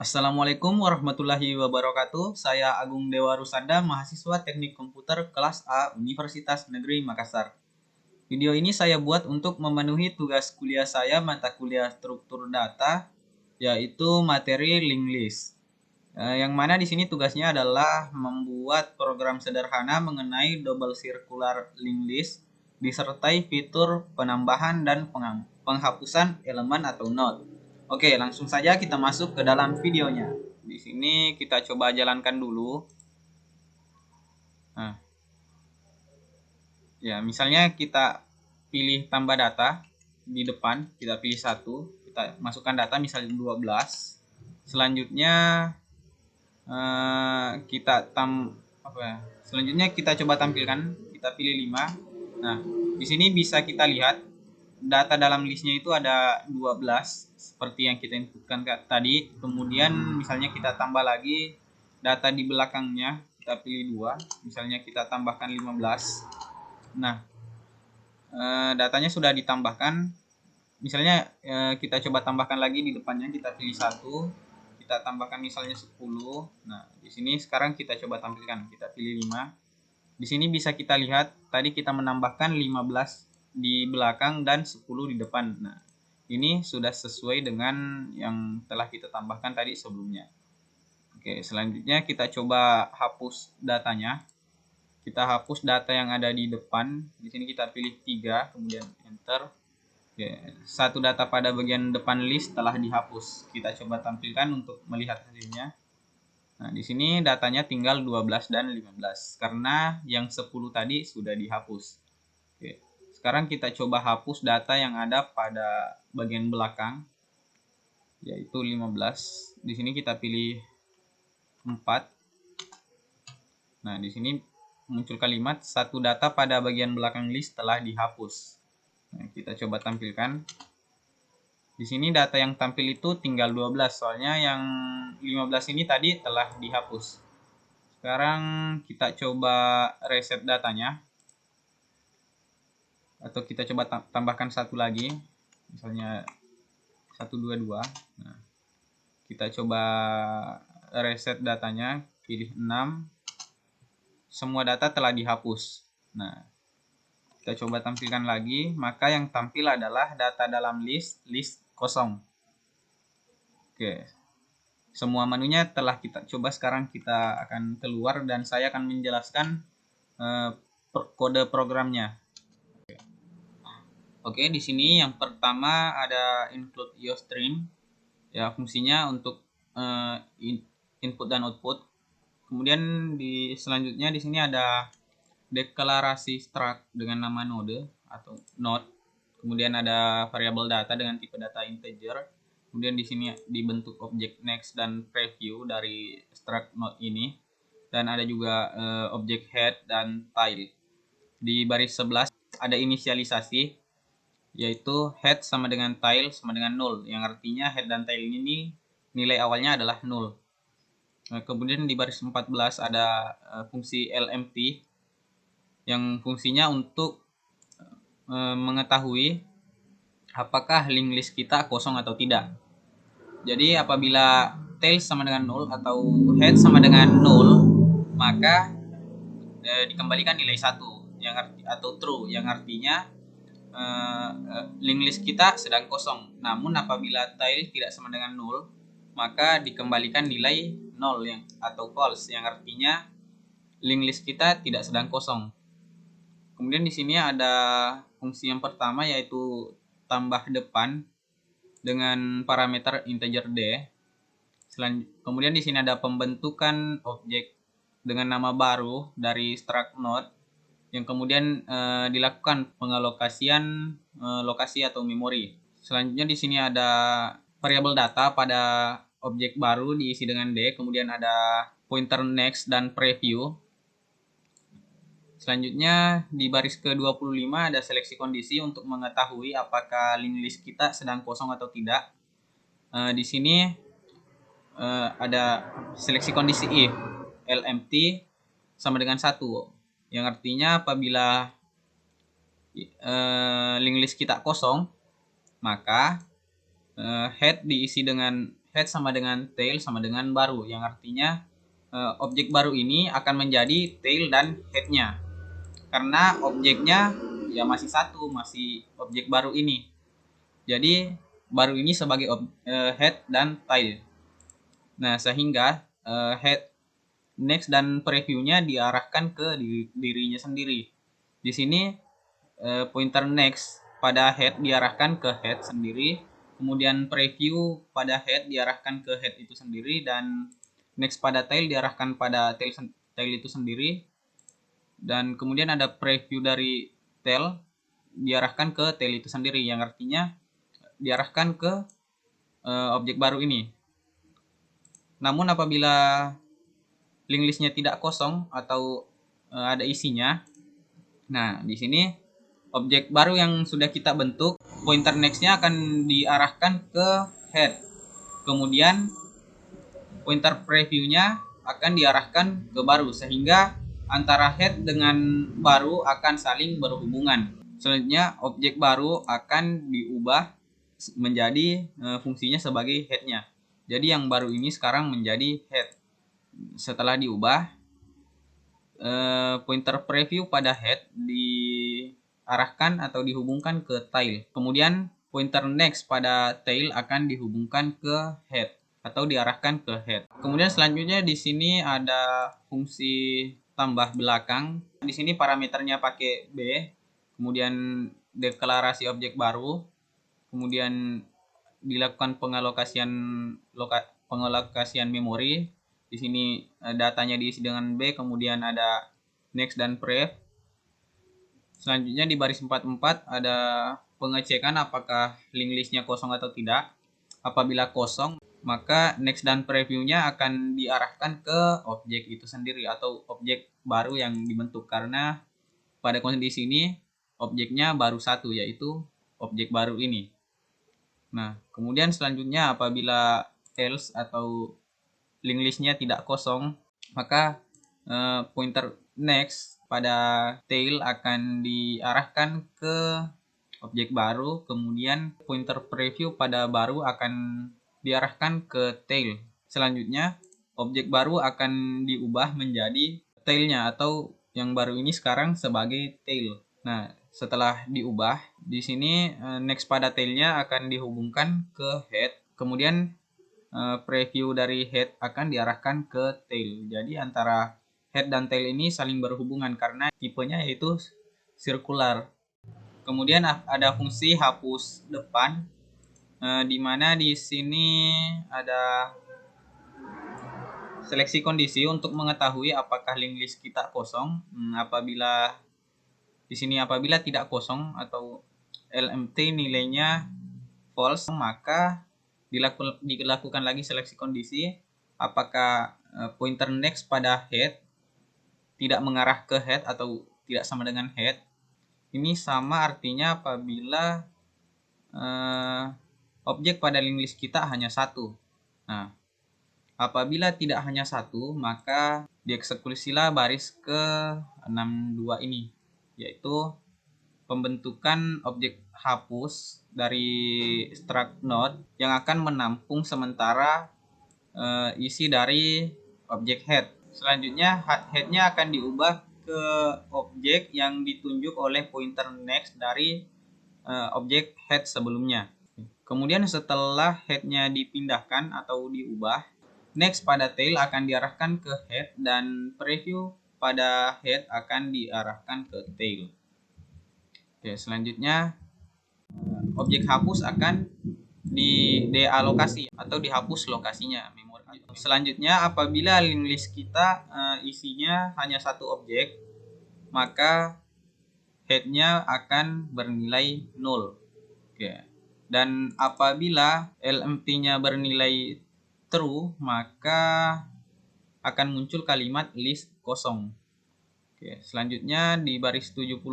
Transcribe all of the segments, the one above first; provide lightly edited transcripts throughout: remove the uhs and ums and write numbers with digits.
Assalamualaikum warahmatullahi wabarakatuh. Saya Agung Dewa Rusada, mahasiswa Teknik Komputer kelas A Universitas Negeri Makassar. Video ini saya buat untuk memenuhi tugas kuliah saya mata kuliah struktur data, yaitu materi link list. Yang mana di sini tugasnya adalah membuat program sederhana mengenai double circular link list disertai fitur penambahan dan penghapusan elemen atau node. Oke, langsung saja kita masuk ke dalam videonya. Di sini kita coba jalankan dulu. Nah, ya misalnya kita pilih tambah data di depan, kita pilih satu, kita masukkan data misalnya 12. Selanjutnya Selanjutnya kita coba tampilkan, kita pilih 5. Nah, di sini bisa kita lihat data dalam listnya itu ada 12 seperti yang kita inputkan tadi. Kemudian misalnya kita tambah lagi data di belakangnya, kita pilih 2, misalnya kita tambahkan 15. Nah, datanya sudah ditambahkan. Misalnya kita coba tambahkan lagi di depannya, kita pilih 1, kita tambahkan misalnya 10. Nah, di sini sekarang kita coba tampilkan, kita pilih 5. Di sini bisa kita lihat tadi kita menambahkan 15 di belakang dan 10 di depan. Nah, ini sudah sesuai dengan yang telah kita tambahkan tadi sebelumnya. Oke, selanjutnya kita coba hapus datanya. Kita hapus data yang ada di depan. Di sini kita pilih 3, kemudian enter. Oke, satu data pada bagian depan list telah dihapus. Kita coba tampilkan untuk melihat hasilnya. Nah, di sini datanya tinggal 12 dan 15 karena yang 10 tadi sudah dihapus. Oke. Sekarang kita coba hapus data yang ada pada bagian belakang, yaitu 15. Di sini kita pilih 4. Nah, di sini muncul kalimat satu data pada bagian belakang list telah dihapus. Nah, kita coba tampilkan. Di sini data yang tampil itu tinggal 12, soalnya yang 15 ini tadi telah dihapus. Sekarang kita coba reset datanya. Atau kita coba tambahkan satu lagi. Misalnya 122. Nah, kita coba reset datanya, pilih 6. Semua data telah dihapus. Nah, kita coba tampilkan lagi, maka yang tampil adalah data dalam list kosong. Oke. Semua menunya telah kita coba, sekarang kita akan keluar dan saya akan menjelaskan kode programnya. Oke, di sini yang pertama ada include iostream. Ya, fungsinya untuk input dan output. Kemudian selanjutnya di sini ada deklarasi struct dengan nama node atau node. Kemudian ada variabel data dengan tipe data integer. Kemudian di sini dibentuk objek next dan preview dari struct node ini. Dan ada juga objek head dan tail. Di baris 11 ada inisialisasi, yaitu head sama dengan tail sama dengan 0, yang artinya head dan tail ini nilai awalnya adalah 0. Kemudian di baris 14 ada fungsi lmt yang fungsinya untuk mengetahui apakah link list kita kosong atau tidak. Jadi apabila tail sama dengan 0 atau head sama dengan 0, maka dikembalikan nilai 1 atau true, yang artinya link list kita sedang kosong. Namun apabila tail tidak sama dengan 0, maka dikembalikan nilai 0 atau false, yang artinya link list kita tidak sedang kosong. Kemudian di sini ada fungsi yang pertama, yaitu tambah depan dengan parameter integer d. Kemudian di sini ada pembentukan objek dengan nama baru dari struct node, yang kemudian dilakukan pengalokasian lokasi atau memori. Selanjutnya di sini ada variabel data pada objek baru diisi dengan D, kemudian ada pointer next dan preview. Selanjutnya di baris ke-25 ada seleksi kondisi untuk mengetahui apakah link list kita sedang kosong atau tidak. Di sini ada seleksi kondisi if lmt sama dengan 1, yang artinya apabila link list kita kosong, maka head diisi dengan head sama dengan tail sama dengan baru, yang artinya objek baru ini akan menjadi tail dan headnya, karena objeknya ya masih satu, masih objek baru ini. Jadi baru ini sebagai head dan tail. Nah, sehingga head, next dan previewnya diarahkan ke dirinya sendiri. Di sini pointer next pada head diarahkan ke head sendiri, kemudian preview pada head diarahkan ke head itu sendiri, dan next pada tail diarahkan pada tail itu sendiri, dan kemudian ada preview dari tail diarahkan ke tail itu sendiri, yang artinya diarahkan ke objek baru ini. Namun apabila link listnya tidak kosong atau ada isinya, nah di sini objek baru yang sudah kita bentuk, pointer next-nya akan diarahkan ke head. Kemudian pointer preview-nya akan diarahkan ke baru, sehingga antara head dengan baru akan saling berhubungan. Selanjutnya objek baru akan diubah menjadi fungsinya sebagai head-nya. Jadi yang baru ini sekarang menjadi head. Setelah diubah, pointer preview pada head diarahkan atau dihubungkan ke tail. Kemudian pointer next pada tail akan dihubungkan ke head atau diarahkan ke head. Kemudian selanjutnya di sini ada fungsi tambah belakang. Di sini parameternya pakai B. Kemudian deklarasi objek baru. Kemudian dilakukan pengalokasian memori. Di sini datanya diisi dengan B, kemudian ada next dan prev. Selanjutnya di baris 44 ada pengecekan apakah link listnya kosong atau tidak. Apabila kosong, maka next dan previewnya akan diarahkan ke objek itu sendiri atau objek baru yang dibentuk, karena pada kondisi ini objeknya baru satu, yaitu objek baru ini. Nah, kemudian selanjutnya apabila else atau link listnya tidak kosong, maka pointer next pada tail akan diarahkan ke objek baru, kemudian pointer preview pada baru akan diarahkan ke tail. Selanjutnya objek baru akan diubah menjadi tailnya, atau yang baru ini sekarang sebagai tail. Nah, setelah diubah, di sini next pada tailnya akan dihubungkan ke head, kemudian preview dari head akan diarahkan ke tail. Jadi antara head dan tail ini saling berhubungan karena tipenya yaitu sirkular. Kemudian ada fungsi hapus depan, di mana di sini ada seleksi kondisi untuk mengetahui apakah link list kita kosong. Apabila tidak kosong atau LMT nilainya false, maka dilakukan lagi seleksi kondisi apakah pointer next pada head tidak mengarah ke head atau tidak sama dengan head. Ini sama artinya apabila objek pada link list kita hanya satu. Nah, apabila tidak hanya satu, maka dieksekusilah baris ke-62 ini, yaitu pembentukan objek hapus dari struct node yang akan menampung sementara isi dari objek head. Selanjutnya headnya akan diubah ke objek yang ditunjuk oleh pointer next dari objek head sebelumnya. Kemudian setelah headnya dipindahkan atau diubah, next pada tail akan diarahkan ke head dan preview pada head akan diarahkan ke tail. Oke, selanjutnya objek hapus akan dealokasi atau dihapus lokasinya memori. Selanjutnya apabila link list kita isinya hanya satu objek, maka headnya akan bernilai 0. Oke. Dan apabila LMT-nya bernilai true, maka akan muncul kalimat list kosong. Oke, selanjutnya di baris 74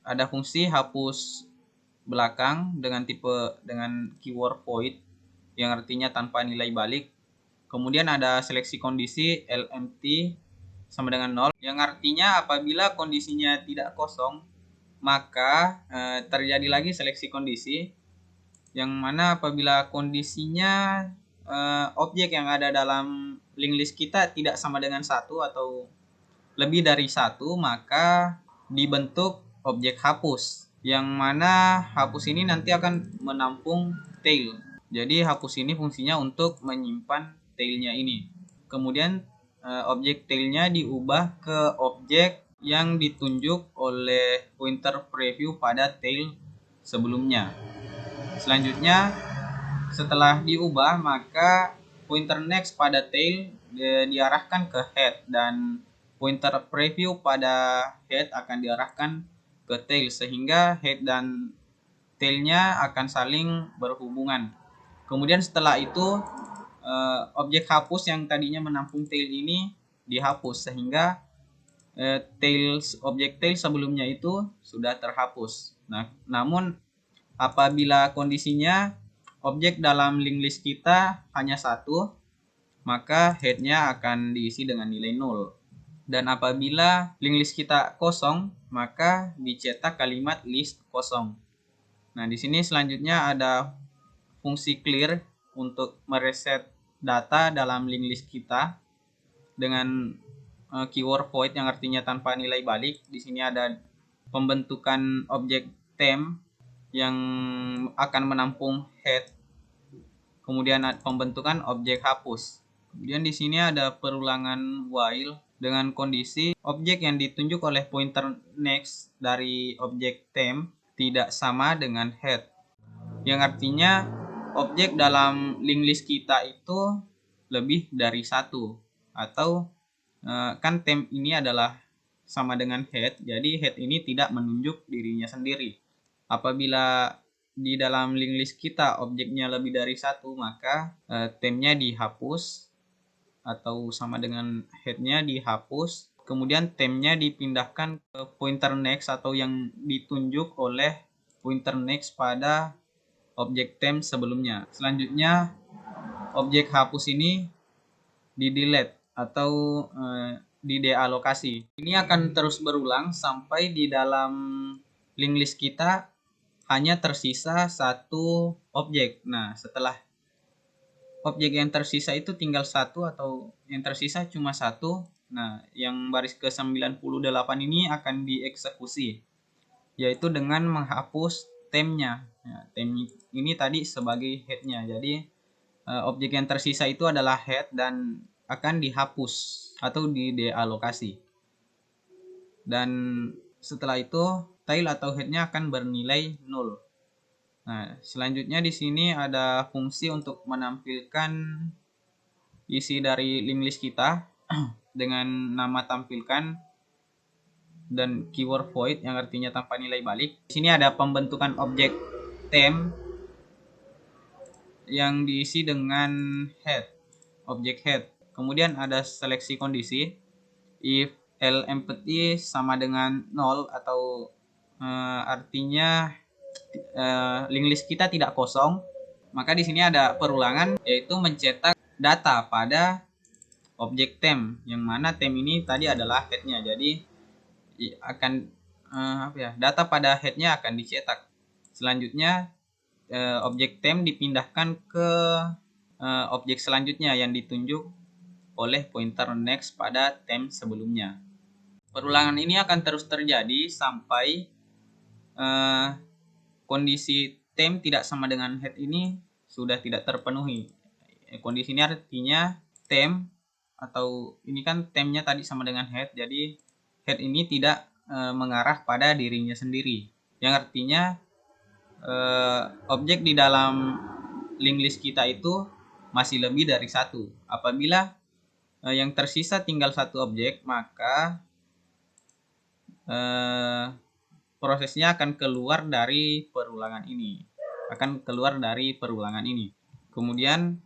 ada fungsi hapus belakang dengan keyword void yang artinya tanpa nilai balik. Kemudian ada seleksi kondisi LMT sama dengan 0 yang artinya apabila kondisinya tidak kosong, maka terjadi lagi seleksi kondisi yang mana apabila kondisinya objek yang ada dalam link list kita tidak sama dengan satu atau lebih dari satu, maka dibentuk objek hapus, yang mana hapus ini nanti akan menampung tail. Jadi hapus ini fungsinya untuk menyimpan tailnya ini. Kemudian objek tailnya diubah ke objek yang ditunjuk oleh pointer preview pada tail sebelumnya. Selanjutnya, setelah diubah, maka pointer next pada tail diarahkan ke head, dan pointer preview pada head akan diarahkan ke tail, sehingga head dan tailnya akan saling berhubungan. Kemudian setelah itu objek hapus yang tadinya menampung tail ini dihapus, sehingga objek tail sebelumnya itu sudah terhapus. Nah, namun apabila kondisinya objek dalam link list kita hanya satu, maka headnya akan diisi dengan nilai 0. Dan apabila link list kita kosong, maka dicetak kalimat list kosong. Nah, di sini selanjutnya ada fungsi clear untuk mereset data dalam link list kita dengan keyword void yang artinya tanpa nilai balik. Di sini ada pembentukan objek temp yang akan menampung head. Kemudian pembentukan objek hapus. Kemudian di sini ada perulangan while dengan kondisi objek yang ditunjuk oleh pointer next dari objek temp tidak sama dengan head. Yang artinya objek dalam link list kita itu lebih dari satu, atau kan temp ini adalah sama dengan head, jadi head ini tidak menunjuk dirinya sendiri. Apabila di dalam link list kita objeknya lebih dari satu, maka tempnya dihapus atau sama dengan headnya dihapus. Kemudian tempnya dipindahkan ke pointer next atau yang ditunjuk oleh pointer next pada objek temp sebelumnya. Selanjutnya objek hapus ini di delete atau di dealokasi. Ini akan terus berulang sampai di dalam link list kita hanya tersisa satu objek. Nah, setelah objek yang tersisa itu tinggal satu atau yang tersisa cuma satu, nah yang baris ke 98 ini akan dieksekusi, yaitu dengan menghapus tempnya. Ya, temp ini tadi sebagai headnya, jadi objek yang tersisa itu adalah head dan akan dihapus atau didealokasi. Dan setelah itu tail atau headnya akan bernilai 0. Nah, selanjutnya di sini ada fungsi untuk menampilkan isi dari link list kita dengan nama tampilkan dan keyword void yang artinya tanpa nilai balik. Di sini ada pembentukan objek temp yang diisi dengan head, objek head. Kemudian ada seleksi kondisi if L empty sama dengan 0 atau artinya link list kita tidak kosong, maka di sini ada perulangan yaitu mencetak data pada objek temp, yang mana temp ini tadi adalah headnya, jadi akan data pada headnya akan dicetak. Selanjutnya objek temp dipindahkan ke objek selanjutnya yang ditunjuk oleh pointer next pada temp sebelumnya. Perulangan ini akan terus terjadi sampai kondisi temp tidak sama dengan head ini sudah tidak terpenuhi. Kondisi ini artinya temp, atau ini kan tempnya tadi sama dengan head, jadi head ini tidak mengarah pada dirinya sendiri, yang artinya objek di dalam link list kita itu masih lebih dari satu. Apabila yang tersisa tinggal satu objek, maka prosesnya akan keluar dari perulangan ini. Kemudian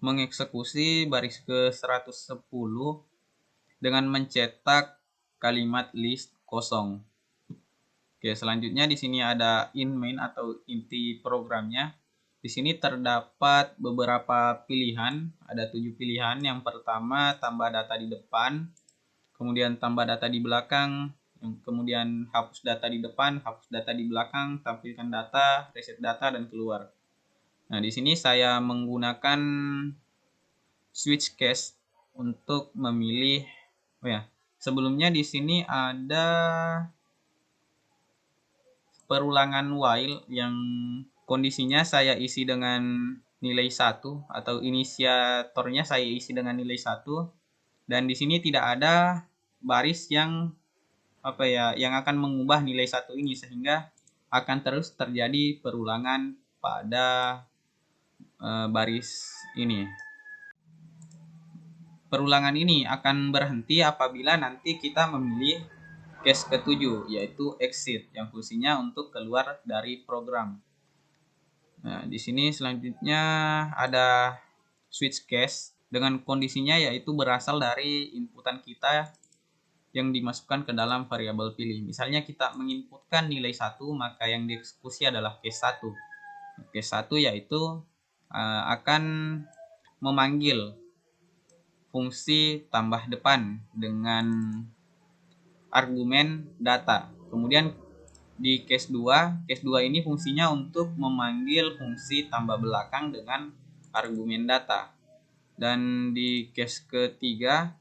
mengeksekusi baris ke 110 dengan mencetak kalimat list kosong. Oke, selanjutnya di sini ada in main atau inti programnya. Di sini terdapat beberapa pilihan, ada 7 pilihan. Yang pertama, tambah data di depan, kemudian tambah data di belakang, kemudian hapus data di depan, hapus data di belakang, tampilkan data, reset data, dan keluar. Nah, di sini saya menggunakan switch case untuk memilih. Oh ya, sebelumnya di sini ada perulangan while yang kondisinya saya isi dengan nilai 1 atau inisiatornya saya isi dengan nilai 1, dan di sini tidak ada baris yang yang akan mengubah nilai 1 ini, sehingga akan terus terjadi perulangan pada baris ini. Perulangan ini akan berhenti apabila nanti kita memilih case ketujuh, yaitu exit, yang fungsinya untuk keluar dari program. Nah, di sini selanjutnya ada switch case dengan kondisinya yaitu berasal dari inputan kita yang dimasukkan ke dalam variabel pilih. Misalnya kita menginputkan nilai 1, maka yang dieksekusi adalah case 1. Case 1 yaitu akan memanggil fungsi tambah depan dengan argumen data. Kemudian di case 2 ini fungsinya untuk memanggil fungsi tambah belakang dengan argumen data. Dan di case ketiga,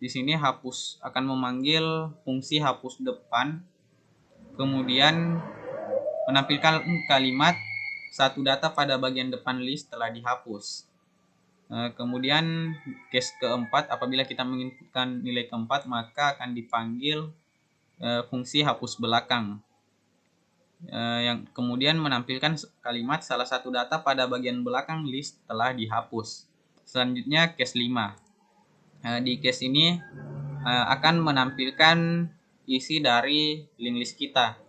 di sini akan memanggil fungsi hapus depan, kemudian menampilkan kalimat satu data pada bagian depan list telah dihapus. Kemudian case keempat, apabila kita menginputkan nilai keempat, maka akan dipanggil fungsi hapus belakang, yang kemudian menampilkan kalimat salah satu data pada bagian belakang list telah dihapus. Selanjutnya case 5. Di case ini akan menampilkan isi dari link list kita.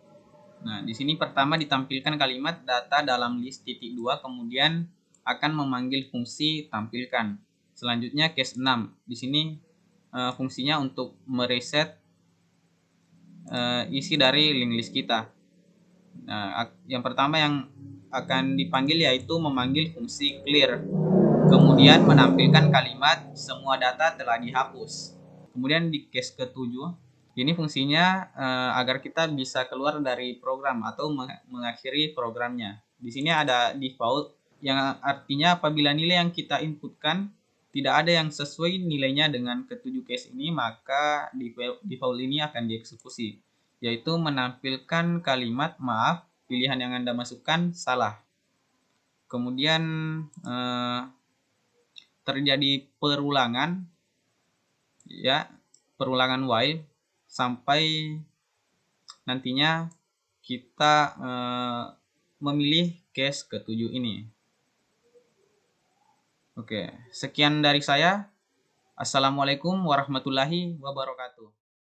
Nah, di sini pertama ditampilkan kalimat data dalam list titik 2, kemudian akan memanggil fungsi tampilkan. Selanjutnya case 6. Di sini fungsinya untuk mereset isi dari link list kita. Nah, yang pertama yang akan dipanggil yaitu memanggil fungsi clear. Kemudian menampilkan kalimat semua data telah dihapus. Kemudian di case ketujuh, ini fungsinya agar kita bisa keluar dari program atau mengakhiri programnya. Di sini ada default, yang artinya apabila nilai yang kita inputkan tidak ada yang sesuai nilainya dengan ketujuh case ini, maka default ini akan dieksekusi, yaitu menampilkan kalimat maaf, pilihan yang Anda masukkan salah. Kemudian terjadi perulangan, ya, perulangan while sampai nantinya kita memilih case ketujuh ini. Oke, sekian dari saya. Assalamualaikum warahmatullahi wabarakatuh.